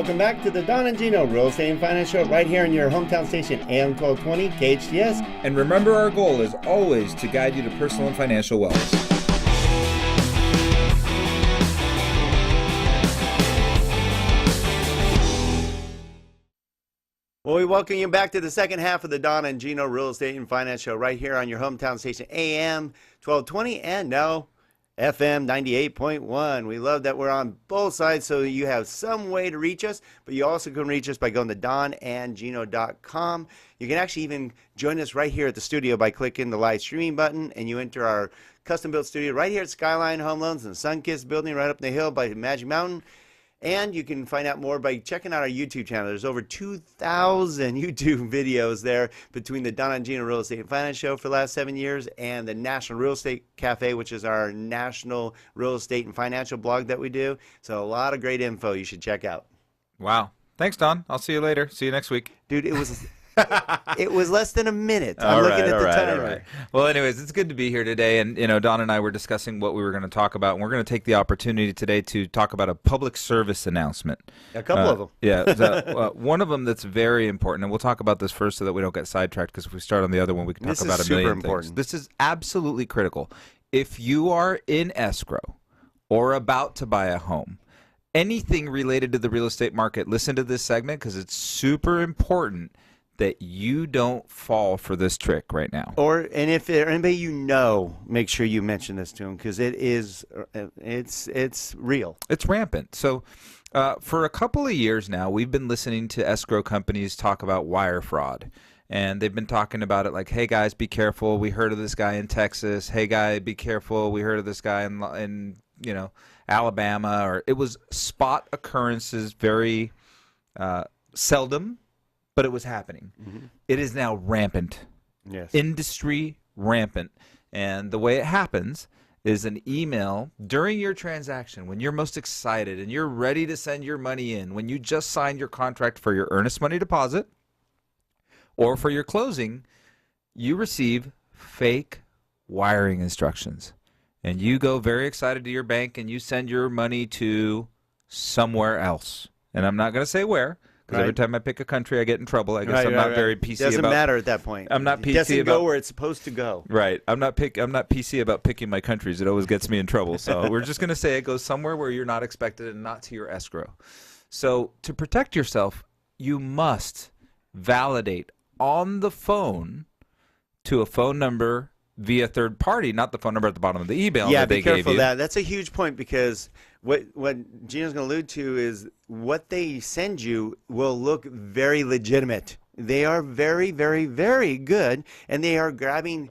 welcome back to the Don and Gino Real Estate and Finance Show right here on your hometown station, AM 1220 KHTS. And remember, our goal is always to guide you to personal and financial wellness. Well, we welcome you back to the second half of the Don and Gino Real Estate and Finance Show right here on your hometown station, AM 1220 and now FM 98.1. We love that we're on both sides so you have some way to reach us, but you also can reach us by going to donandgino.com. You can actually even join us right here at the studio by clicking the live streaming button, and you enter our custom-built studio right here at Skyline Home Loans in the Sunkist building right up the hill by Magic Mountain. And you can find out more by checking out our YouTube channel. There's over 2,000 YouTube videos there between the Don and Gino Real Estate and Finance Show for the last 7 years and the National Real Estate Cafe, which is our national real estate and financial blog that we do. So a lot of great info you should check out. Wow. Thanks, Don. I'll see you later. See you next week. Dude, it was less than a minute. I'm looking at the timer. Well, anyways, it's good to be here today. And, Don and I were discussing what we were going to talk about. And we're going to take the opportunity today to talk about a public service announcement. A couple of them. Yeah. One of them that's very important. And we'll talk about this first so that we don't get sidetracked, because if we start on the other one, we can talk about a million things. This is absolutely critical. If you are in escrow or about to buy a home, anything related to the real estate market, listen to this segment because it's super important that you don't fall for this trick right now. And if anybody make sure you mention this to them, because it's real. It's rampant. So for a couple of years now, we've been listening to escrow companies talk about wire fraud. And they've been talking about it like, hey, guys, be careful. We heard of this guy in Texas. Hey, guy, be careful. We heard of this guy in Alabama. Or it was spot occurrences, very seldom. But it was happening. Mm-hmm. It is now rampant. Yes. Industry rampant. And the way it happens is an email during your transaction when you're most excited and you're ready to send your money in, when you just signed your contract for your earnest money deposit or for your closing, you receive fake wiring instructions. And you go very excited to your bank and you send your money to somewhere else. And I'm not going to say where. Because every time I pick a country, I get in trouble. I guess I'm not very PC about. Doesn't matter at that point. I'm not PC it doesn't about. Go where it's supposed to go. Right. I'm not PC about picking my countries. It always gets me in trouble. So we're just going to say it goes somewhere where you're not expected and not to your escrow. So to protect yourself, you must validate on the phone to a phone number via third party, not the phone number at the bottom of the email that they gave you. Yeah, be careful of that. That's a huge point, because what Gino's going to allude to is what they send you will look very legitimate. They are very, very, very good, and they are grabbing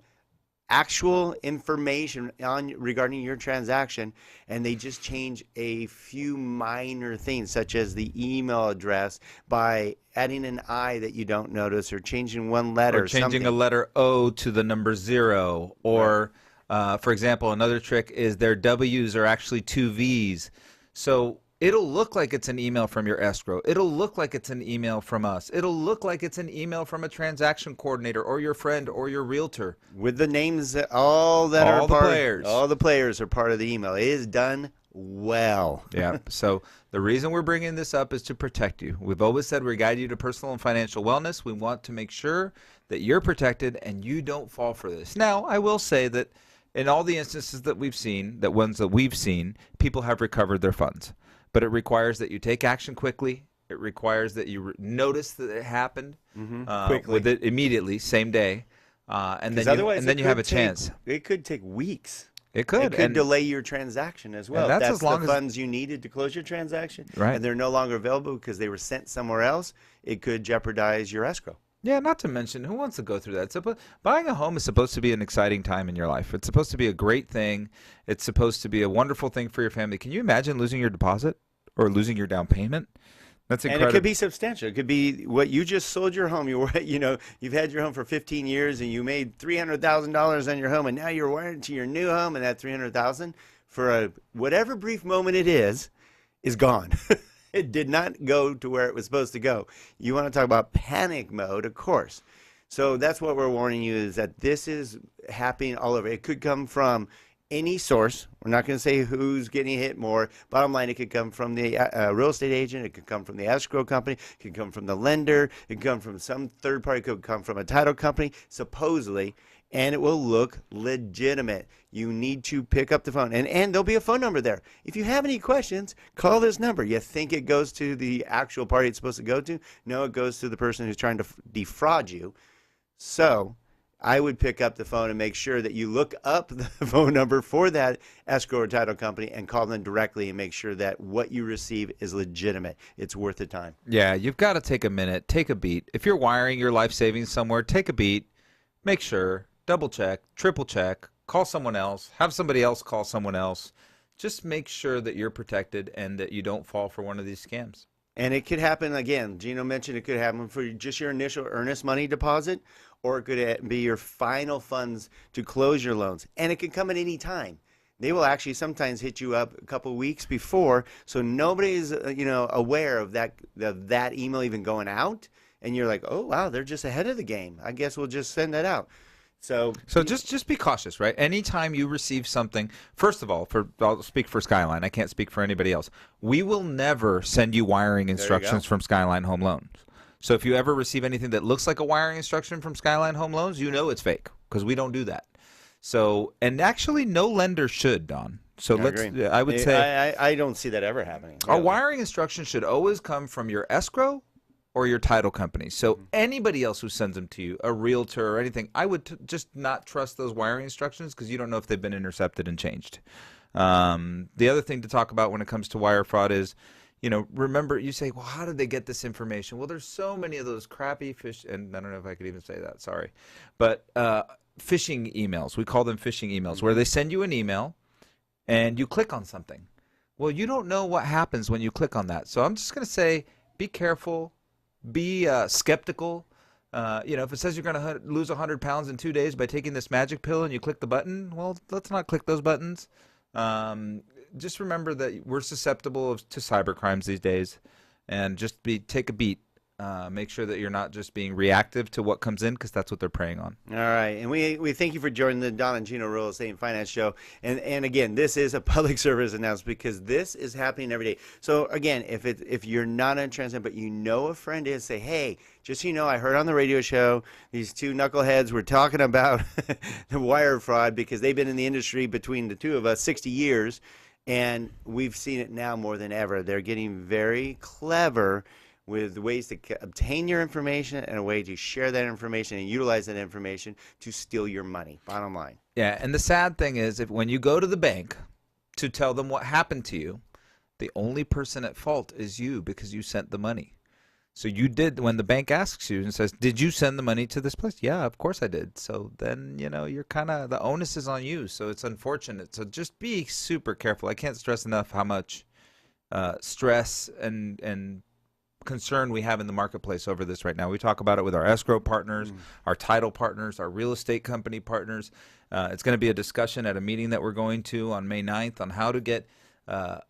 actual information regarding your transaction, and they just change a few minor things, such as the email address by adding an I that you don't notice, or changing one letter. Or changing a letter O to the number 0. Or, for example, another trick is their W's are actually 2 V's. So it'll look like it's an email from your escrow. It'll look like it's an email from us. It'll look like it's an email from a transaction coordinator or your friend or your realtor. With the names, all the players are part of the email. It is done well. Yeah. So the reason we're bringing this up is to protect you. We've always said we guide you to personal and financial wellness. We want to make sure that you're protected and you don't fall for this. Now, I will say that in all the instances that we've seen, people have recovered their funds. But it requires that you take action quickly. It requires that you notice that it happened quickly, with it immediately, same day, and then you have a chance. It could take weeks. It could delay your transaction as well. That's as long as funds you needed to close your transaction, right, and they're no longer available because they were sent somewhere else. It could jeopardize your escrow. Yeah, not to mention, who wants to go through that? Buying a home is supposed to be an exciting time in your life. It's supposed to be a great thing. It's supposed to be a wonderful thing for your family. Can you imagine losing your deposit or losing your down payment? That's incredible. And it could be substantial. It could be what you just sold your home. You've had your home for 15 years and you made $300,000 on your home, and now you're wiring to your new home, and that $300,000 for whatever brief moment it is gone. It did not go to where it was supposed to go. You want to talk about panic mode, of course. So that's what we're warning you, is that this is happening all over. It could come from any source. We're not going to say who's getting hit more. Bottom line, it could come from the real estate agent. It could come from the escrow company. It could come from the lender. It could come from some third party. It could come from a title company, supposedly, and it will look legitimate. You need to pick up the phone, and there'll be a phone number there. If you have any questions, call this number. You think it goes to the actual party it's supposed to go to? No, it goes to the person who's trying to defraud you. So I would pick up the phone and make sure that you look up the phone number for that escrow or title company and call them directly and make sure that what you receive is legitimate. It's worth the time. Yeah, you've got to take a minute, take a beat. If you're wiring your life savings somewhere, take a beat, make sure, double check, triple check, call someone else, have somebody else call someone else. Just make sure that you're protected and that you don't fall for one of these scams. And it could happen, again, Gino mentioned it could happen for just your initial earnest money deposit, or it could be your final funds to close your loans. And it can come at any time. They will actually sometimes hit you up a couple weeks before, so nobody's aware of that email even going out. And you're like, oh, wow, they're just ahead of the game. I guess we'll just send that out. So just be cautious, right? Anytime you receive something, first of all, I'll speak for Skyline. I can't speak for anybody else. We will never send you wiring instructions from Skyline Home Loans. So if you ever receive anything that looks like a wiring instruction from Skyline Home Loans, you know it's fake because we don't do that. So, and actually no lender should, Don. So I would say I don't see that ever happening. A wiring instruction should always come from your escrow or your title company. So anybody else who sends them to you, a realtor or anything, I would just not trust those wiring instructions because you don't know if they've been intercepted and changed. The other thing to talk about when it comes to wire fraud is, remember, you say, well, how did they get this information? Well, there's so many of those crappy fish, and I don't know if I could even say that, sorry. But phishing emails, we call them phishing emails, where they send you an email and you click on something. Well, you don't know what happens when you click on that. So I'm just going to say, be careful. Be skeptical. If it says you're going to lose 100 pounds in 2 days by taking this magic pill and you click the button, well, let's not click those buttons. Just remember that we're susceptible to cyber crimes these days, and just take a beat. Make sure that you're not just being reactive to what comes in because that's what they're preying on. All right. And we thank you for joining the Don and Gino Real Estate and Finance Show. And again, this is a public service announcement because this is happening every day. So again, if you're not in transit, but you know a friend is, say, hey, just so you know, I heard on the radio show these two knuckleheads were talking about the wire fraud because they've been in the industry between the two of us 60 years. And we've seen it now more than ever. They're getting very clever with ways to obtain your information and a way to share that information and utilize that information to steal your money, bottom line. Yeah, and the sad thing is when you go to the bank to tell them what happened to you, the only person at fault is you because you sent the money. So you did, when the bank asks you and says, did you send the money to this place? Yeah, of course I did. So then, you're kind of, the onus is on you. So it's unfortunate. So just be super careful. I can't stress enough how much stress and concern we have in the marketplace over this right now. We talk about it with our escrow partners, our title partners, our real estate company partners. It's going to be a discussion at a meeting that we're going to on May 9th on how to get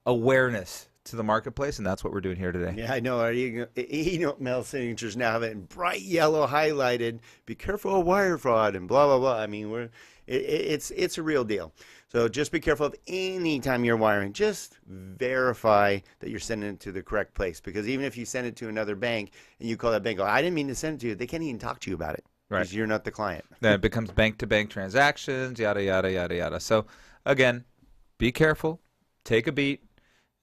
awareness to the marketplace, and that's what we're doing here today. Yeah, I know. Our email signatures now have it in bright yellow highlighted. Be careful of wire fraud and blah, blah, blah. I mean, it's a real deal. So just be careful of any time you're wiring. Just verify that you're sending it to the correct place. Because even if you send it to another bank and you call that bank, I didn't mean to send it to you, they can't even talk to you about it. Right. Because you're not the client. Then it becomes bank-to-bank transactions, yada, yada, yada, yada. So, again, be careful. Take a beat.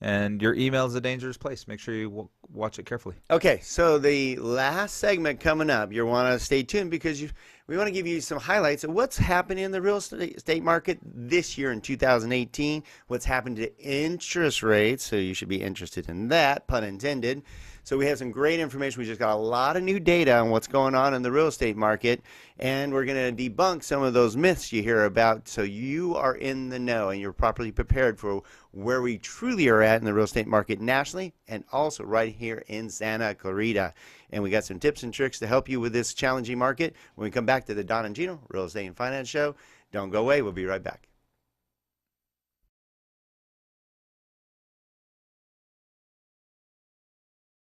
And your email is a dangerous place. Make sure you watch it carefully. Okay, so the last segment coming up, you want to stay tuned because we want to give you some highlights of what's happening in the real estate market this year in 2018, what's happened to interest rates, so you should be interested in that, pun intended. So we have some great information. We just got a lot of new data on what's going on in the real estate market, and we're going to debunk some of those myths you hear about so you are in the know and you're properly prepared for where we truly are at in the real estate market nationally and also right here in Santa Clarita. And we got some tips and tricks to help you with this challenging market when we come back to the Don and Gino Real Estate and Finance Show. Don't go away. We'll be right back.